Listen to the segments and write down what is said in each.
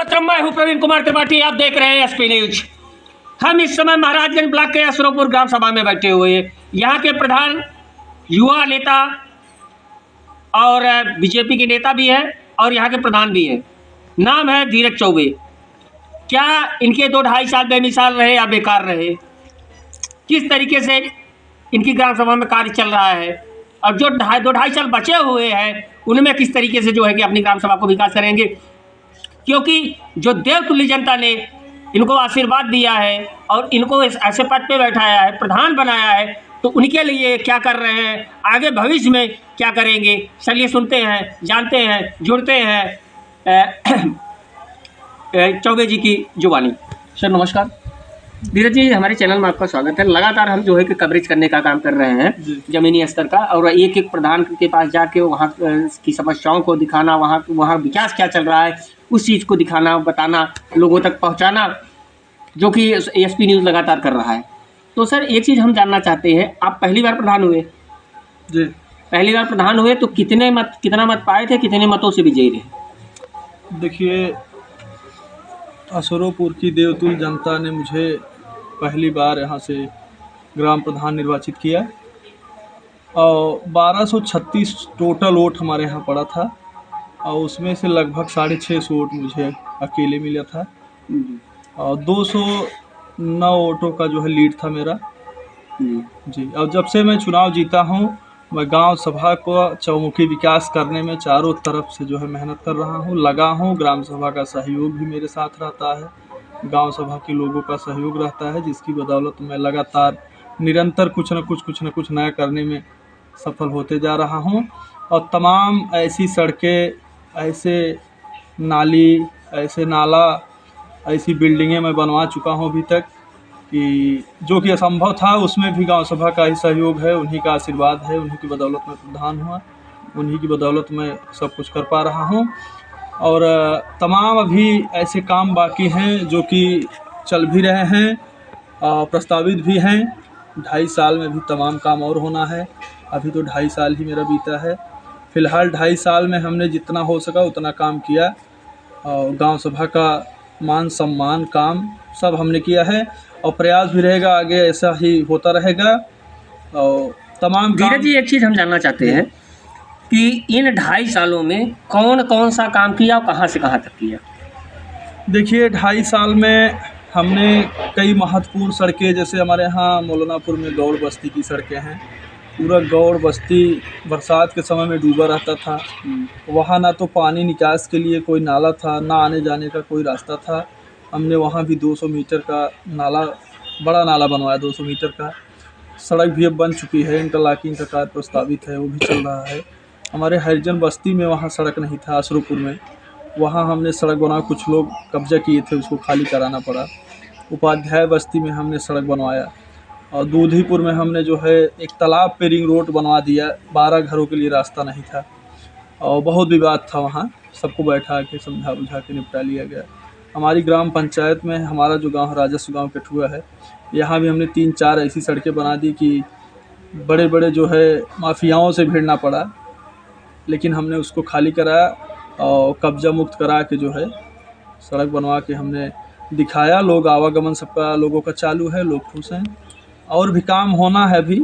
मोहतरम, मैं हूं प्रवीण कुमार त्रिपाठी। आप देख रहे हैं एसपी न्यूज। हम इस समय महाराजगंज ब्लॉक के असरोपुर ग्राम सभा में बैठे हुए हैं। यहाँ के प्रधान युवा नेता और बीजेपी के नेता भी है और यहाँ के प्रधान भी है। नाम है धीरज चौबे। क्या इनके 2-2.5 साल बेमिसाल रहे या बेकार रहे? किस तरीके से इनकी ग्राम सभा में कार्य चल रहा है और जो 2-2.5 साल बचे हुए हैं उनमें किस तरीके से जो है कि अपनी ग्राम सभा को विकास करेंगे, क्योंकि जो देवतुल्य जनता ने इनको आशीर्वाद दिया है और इनको इस ऐसे पद पे बैठाया है, प्रधान बनाया है, तो उनके लिए क्या कर रहे हैं, आगे भविष्य में क्या करेंगे, चलिए सुनते हैं, जानते हैं, जुड़ते हैं चौबे जी की जुबानी। सर नमस्कार। धीरज जी, हमारे चैनल में आपका स्वागत है। लगातार हम जो है कि कवरेज करने का काम कर रहे हैं ज़मीनी स्तर का, और एक एक प्रधान के पास जाके वहाँ की समस्याओं को दिखाना, वहाँ विकास क्या चल रहा है उस चीज़ को दिखाना, बताना, लोगों तक पहुँचाना, जो कि एसपी न्यूज़ लगातार कर रहा है। तो सर एक चीज़ हम जानना चाहते हैं, आप पहली बार प्रधान हुए जी, पहली बार प्रधान हुए तो कितना मत पाए थे, कितने मतों से विजयी रहे? देखिए, असरोपुर की देवतुल्य जनता ने मुझे पहली बार यहाँ से ग्राम प्रधान निर्वाचित किया और 1236 टोटल वोट हमारे यहाँ पड़ा था और उसमें से लगभग 650 वोट मुझे अकेले मिला था और 209 वोटों का जो है लीड था मेरा जी। और जब से मैं चुनाव जीता हूँ, मैं गांव सभा को चौमुखी विकास करने में चारों तरफ से जो है मेहनत कर रहा हूँ, लगा हूँ। ग्राम सभा का सहयोग भी मेरे साथ रहता है, गांव सभा के लोगों का सहयोग रहता है, जिसकी बदौलत मैं लगातार निरंतर कुछ न कुछ नया करने में सफल होते जा रहा हूँ। और तमाम ऐसी सड़कें, ऐसे नाली, ऐसे नाला, ऐसी बिल्डिंगें मैं बनवा चुका हूँ अभी तक कि जो कि असंभव था, उसमें भी गांव सभा का ही सहयोग है, उन्हीं का आशीर्वाद है, उन्हीं की बदौलत मैं प्रधान हुआ, उन्हीं की बदौलत मैं सब कुछ कर पा रहा हूं। और तमाम अभी ऐसे काम बाकी हैं जो कि चल भी रहे हैं, प्रस्तावित भी हैं। 2.5 साल में भी तमाम काम और होना है। अभी तो 2.5 साल ही मेरा बीता है। फ़िलहाल 2.5 साल में हमने जितना हो सका उतना काम किया और गाँव सभा का मान सम्मान काम सब हमने किया है और प्रयास भी रहेगा, आगे ऐसा ही होता रहेगा। और तमाम धीरज जी, एक चीज़ हम जानना चाहते हैं कि इन 2.5 सालों में कौन कौन सा काम किया और कहाँ से कहाँ तक किया? देखिए, 2.5 साल में हमने कई महत्वपूर्ण सड़कें, जैसे हमारे यहाँ मौलानापुर में गौड़ बस्ती की सड़कें हैं। पूरा गौड़ बस्ती बरसात के समय में डूबा रहता था। वहाँ ना तो पानी निकास के लिए कोई नाला था, ना आने जाने का कोई रास्ता था। हमने वहाँ भी 200 मीटर का नाला, बड़ा नाला बनवाया 200 मीटर का। सड़क भी अब बन चुकी है, इंटरलॉकिंग का कार्य प्रस्तावित है, वो भी चल रहा है। हमारे हरिजन बस्ती में वहाँ सड़क नहीं था, असरोपुर में, वहाँ हमने सड़क बना, कुछ लोग कब्जा किए थे, उसको खाली कराना पड़ा। उपाध्याय बस्ती में हमने सड़क बनवाया और दूधीपुर में हमने जो है एक तालाब पे रिंग रोड बनवा दिया। 12 घरों के लिए रास्ता नहीं था और बहुत विवाद था, वहाँ सबको बैठा के समझा बुझा के निपटा लिया गया। हमारी ग्राम पंचायत में, हमारा जो गांव राजस्व गांव कठुआ है, यहाँ भी हमने 3-4 ऐसी सड़कें बना दी कि बड़े बड़े जो है माफियाओं से भिड़ना पड़ा, लेकिन हमने उसको खाली कराया और कब्जा मुक्त करा के जो है सड़क बनवा के हमने दिखाया। लोग आवागमन सबका लोगों का चालू है, लोग खुश हैं। और भी काम होना है। भी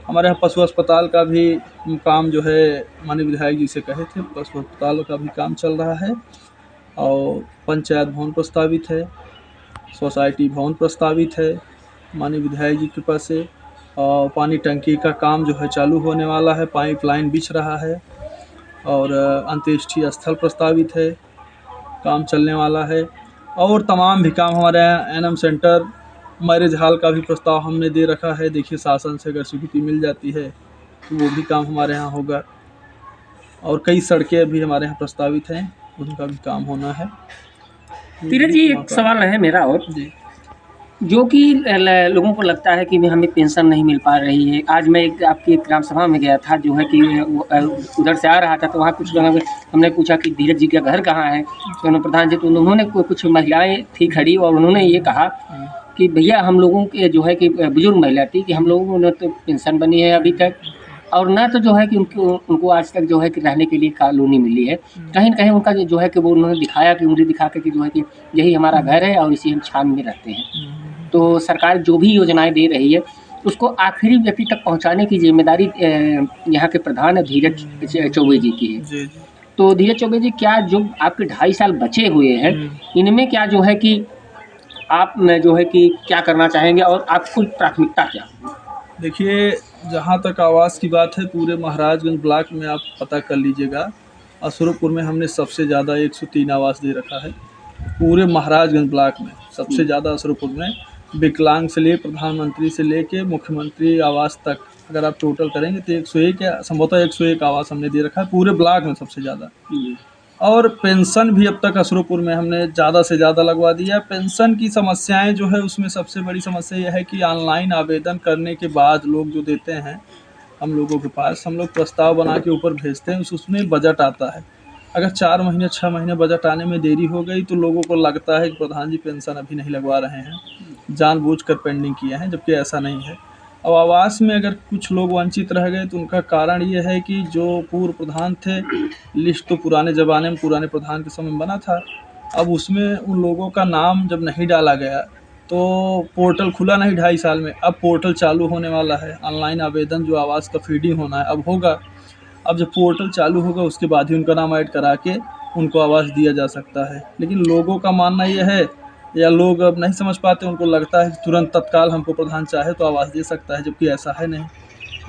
हमारे यहाँ पशु अस्पताल का भी काम जो है माननीय विधायक जी से कहे थे, पशु अस्पताल का भी काम चल रहा है और पंचायत भवन प्रस्तावित है, सोसाइटी भवन प्रस्तावित है माननीय विधायक जी की कृपा से। और पानी टंकी का काम जो है चालू होने वाला है, पाइपलाइन बिछ रहा है और अंत्येष्टि स्थल प्रस्तावित है, काम चलने वाला है। और तमाम भी काम हमारे यहाँ एनएम सेंटर, मैरिज हॉल का भी प्रस्ताव हमने दे रखा है। देखिए, शासन से अगर स्वीकृति मिल जाती है तो वो भी काम हमारे यहाँ होगा। और कई सड़कें भी हमारे यहाँ प्रस्तावित हैं, उनका भी काम होना है। धीरज जी, एक सवाल है मेरा और जी, जो कि लोगों को लगता है कि हमें पेंशन नहीं मिल पा रही है। आज मैं आपकी एक ग्राम सभा में गया था, जो है कि उधर से आ रहा था, तो वहाँ कुछ लोगों हमने पूछा कि धीरज जी का घर कहाँ है, तो उन्होंने प्रधान जी, तो उन्होंने कुछ महिलाएं थी खड़ी और उन्होंने ये कहा कि भैया हम लोगों के जो है कि बुजुर्ग महिला थी कि हम लोगों ने तो पेंशन बनी है अभी तक, और ना तो जो है कि उनको आज तक जो है कि रहने के लिए कॉलोनी मिली है। कहीं न कहीं उनका जो है कि वो उन्होंने दिखाया कि उंगली दिखा के कि जो है कि यही हमारा घर है और इसी हम छान में रहते हैं। तो सरकार जो भी योजनाएँ दे रही है, उसको आखिरी व्यक्ति तक पहुँचाने की ज़िम्मेदारी यहाँ के प्रधान धीरज चौबे जी की है। जी, जी। तो धीरज चौबे जी, क्या जो आपके 2.5 साल बचे हुए हैं, इनमें क्या जो है कि आप न जो है कि क्या करना चाहेंगे और आपकी प्राथमिकता क्या होगी? देखिए, जहाँ तक आवास की बात है, पूरे महाराजगंज ब्लॉक में आप पता कर लीजिएगा, अशरफपुर में हमने सबसे ज़्यादा 103 आवास दे रखा है। पूरे महाराजगंज ब्लॉक में सबसे ज़्यादा अशरफपुर में, विकलांग से ले प्रधानमंत्री से लेके मुख्यमंत्री आवास तक अगर आप टोटल करेंगे तो 101 या संभवतः 101 आवास हमने दे रखा है पूरे ब्लॉक में सबसे ज़्यादा। और पेंशन भी अब तक अशरफपुर में हमने ज़्यादा से ज़्यादा लगवा दिया है। पेंशन की समस्याएं जो है उसमें सबसे बड़ी समस्या यह है कि ऑनलाइन आवेदन करने के बाद लोग जो देते हैं हम लोगों के पास, हम लोग प्रस्ताव बना के ऊपर भेजते हैं, उसमें बजट आता है। अगर 4 महीने 6 महीने बजट आने में देरी हो गई तो लोगों को लगता है कि प्रधान जी पेंशन अभी नहीं लगवा रहे हैं, जानबूझकर पेंडिंग किए हैं, जबकि ऐसा नहीं है। अब आवास में अगर कुछ लोग वंचित रह गए तो उनका कारण ये है कि जो पूर्व प्रधान थे, लिस्ट तो पुराने ज़माने में पुराने प्रधान के समय में बना था, अब उसमें उन लोगों का नाम जब नहीं डाला गया तो पोर्टल खुला नहीं 2.5 साल में। अब पोर्टल चालू होने वाला है, ऑनलाइन आवेदन जो आवास का फीडिंग होना है अब होगा। अब जब पोर्टल चालू होगा उसके बाद ही उनका नाम ऐड करा के उनको आवास दिया जा सकता है। लेकिन लोगों का मानना ये है, या लोग अब नहीं समझ पाते, उनको लगता है कि तुरंत तत्काल हमको प्रधान चाहे तो आवास दे सकता है, जबकि ऐसा है नहीं।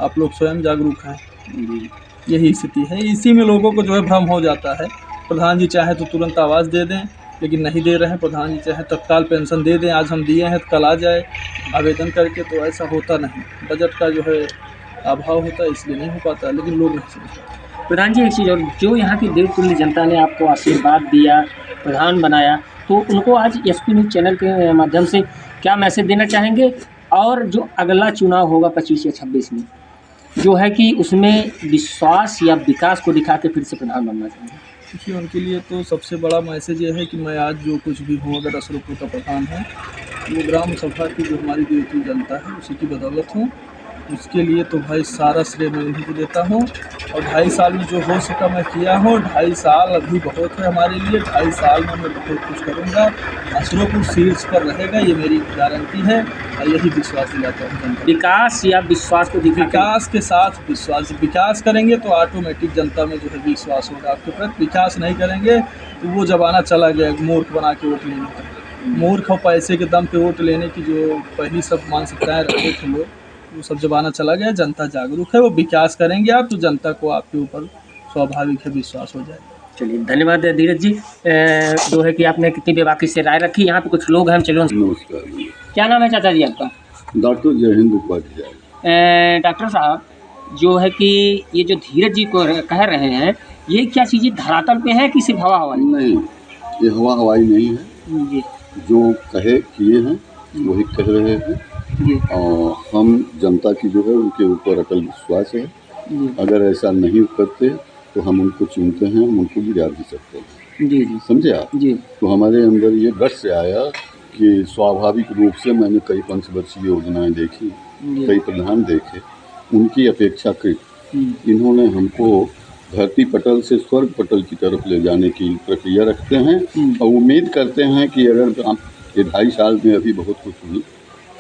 आप लोग स्वयं जागरूक हैं, यही स्थिति है। इसी में लोगों को जो है भ्रम हो जाता है, प्रधान जी चाहे तो तुरंत आवास दे दें, लेकिन नहीं दे रहे हैं। प्रधान जी चाहे तत्काल पेंशन दे दें, आज हम दिए हैं तो कल आ जाए आवेदन करके, तो ऐसा होता नहीं। बजट का जो है अभाव होता है, इसलिए नहीं हो पाता, लेकिन लोग नहीं समझ पाते। प्रधान जी, एक चीज़ और, जो यहाँ की देवतुल्य जनता ने आपको आशीर्वाद दिया, प्रधान बनाया, तो उनको आज एसपी न्यूज़ चैनल के माध्यम से क्या मैसेज देना चाहेंगे? और जो अगला चुनाव होगा 25 या 26 में, जो है कि उसमें विश्वास या विकास को दिखा के फिर से प्रधान बनना चाहेंगे? देखिए, उनके लिए तो सबसे बड़ा मैसेज ये है कि मैं आज जो कुछ भी हूँ, अगर अशरफपुर का प्रधान है, वो ग्राम सभा की जो हमारी देवतुल्य जनता है उसी की बदौलत हूँ। उसके लिए तो भाई सारा श्रेय मैं उन्हीं को देता हूँ। और 2.5 साल में जो हो सका मैं किया हूँ। 2.5 साल अभी बहुत है हमारे लिए, 2.5 साल में मैं बहुत कुछ करूँगा। अशरफपुर शीर्ष पर रहेगा, ये मेरी गारंटी है और यही विश्वास दिलाता हूँ जनता। विकास या विश्वास को दिखा, विकास के साथ विश्वास, विकास करेंगे तो ऑटोमेटिक जनता में जो है विश्वास होगा आपके प्रति। विकास नहीं करेंगे तो वो ज़माना चला गया मूर्ख बना के वोट लेने का। मूर्ख और पैसे के दम पे वोट लेने की जो पहली सब मानसिकताएँ रखते थे लोग, वो सब ज़माना चला गया। जनता जागरूक है, वो विकास करेंगे आप तो जनता को आपके ऊपर स्वाभाविक है विश्वास हो जाएगा। चलिए, धन्यवाद धीरज जी। जो है कि आपने कितनी बेबाकी से राय रखी। यहाँ पे कुछ लोग हैं, हम चलो। नमस्कार। क्या नाम है चाचा जी आपका? डॉक्टर जयहिंद उपाध्याय। डॉक्टर साहब, जो है कि ये जो धीरज जी को कह रहे हैं, ये क्या चीज़ें धरातल पे है कि सिर्फ हवा हवाई? नहीं, ये हवा हवाई नहीं है जी जो कहे किए हैं वही कह रहे हैं। जी और हम जनता की जो है उनके ऊपर अटल विश्वास है। जी अगर ऐसा नहीं करते तो हम उनको चुनते हैं, हम उनको गिरा भी सकते हैं। जी जी समझे आप? जी तो हमारे अंदर ये गट से आया कि स्वाभाविक रूप से मैंने कई पंचवर्षीय योजनाएं देखी, कई प्रधान देखे, उनकी अपेक्षाकृत इन्होंने हमको धरती पटल से स्वर्ग पटल की तरफ ले जाने की प्रक्रिया रखते हैं और उम्मीद करते हैं कि अगर आप ये 2.5 साल में अभी बहुत कुछ भी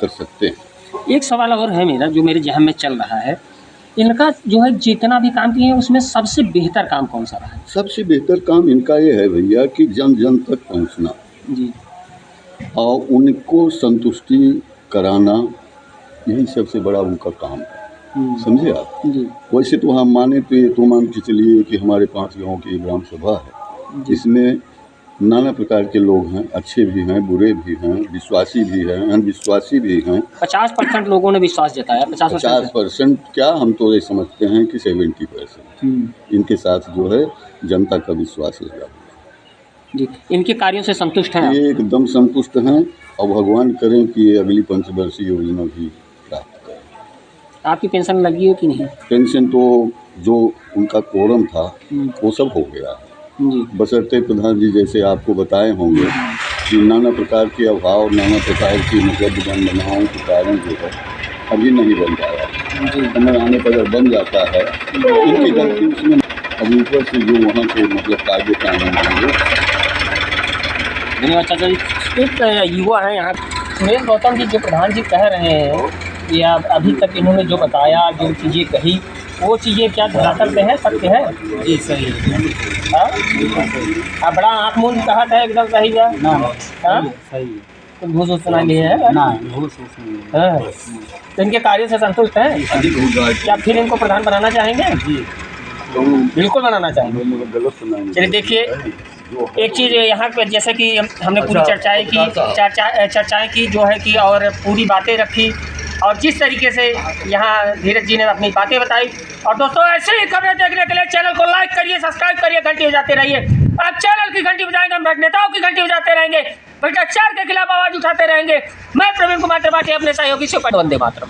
कर सकते हैं। एक सवाल और है मेरा, जो मेरे जहन में चल रहा है, इनका जो है जितना भी काम किए हैं उसमें सबसे बेहतर काम कौन सा रहा है? सबसे बेहतर काम इनका ये है भैया कि जन जन तक पहुंचना जी और उनको संतुष्टि कराना, यही सबसे बड़ा उनका काम है। समझे आप? जी वैसे तो हम माने तो ये तो मान के चलिए कि हमारे 5 गाँव की ग्राम सभा है, इसमें नाना प्रकार के लोग हैं, अच्छे भी हैं, बुरे भी हैं, विश्वासी भी हैं, अनविश्वासी भी हैं। 50% लोगों ने विश्वास जताया। 50% क्या, हम तो ये समझते हैं कि 70% इनके साथ जो है जनता का विश्वास लगा। जी, इनके कार्यों से संतुष्ट हैं? ये एकदम संतुष्ट हैं और भगवान करें कि ये अगली पंचवर्षीय योजना भी प्राप्त करें। आपकी पेंशन लगी है कि नहीं? पेंशन तो जो उनका कोरम था वो सब हो गया जी बशर्ते प्रधान जी जैसे आपको बताए होंगे कि नाना प्रकार के अभाव, नाना प्रकार की मतलब जनगणनाओं के कारण जो है अभी नहीं बन पाया। समय आने पर अगर बन जाता है तो इनकी गलती उसमें, अब ऊपर से जो वहाँ के मतलब कायदे कानून होंगे। धन्यवाद चाचा जी। एक युवा है यहाँ सुरेश गौतम जी, जो प्रधान जी कह रहे हैं या अभी तक इन्होंने जो बताया, जो चीज़ें कही, वो चीज़ें क्या धरातल पे है, सत्य है? जी सही है। हाँ, बड़ा आँख मूंद कहा था एकदम सही है ना हाँ? सही है। तो घूस घूस सुना लिए है ना घूस नहीं। हाँ। तो इनके कार्य से संतुष्ट हैं? अधिक हो जाए क्या फिर इनको प्रधान बनाना चाहेंगे? जी तो बिल्कुल बनाना चाहेंगे। गलत सुनाएंगे। चलिए देखिए, एक चीज़ यहाँ पे जैसे कि हमने पूरी चर्चाएं की जो है कि, और पूरी बातें रखी, और जिस तरीके से यहाँ धीरज जी ने अपनी बातें बताई। और दोस्तों, ऐसे ही खबरें देखने के लिए चैनल को लाइक करिए, सब्सक्राइब करिए, घंटी बजाते रहिए। आप चैनल की घंटी बजाएंगे, हम नेताओं की घंटी बजाते रहेंगे, भ्रष्टाचार के खिलाफ आवाज़ उठाते रहेंगे। मैं प्रवीण कुमार त्रिपाठी अपने सहयोगी से वंदे मातरम।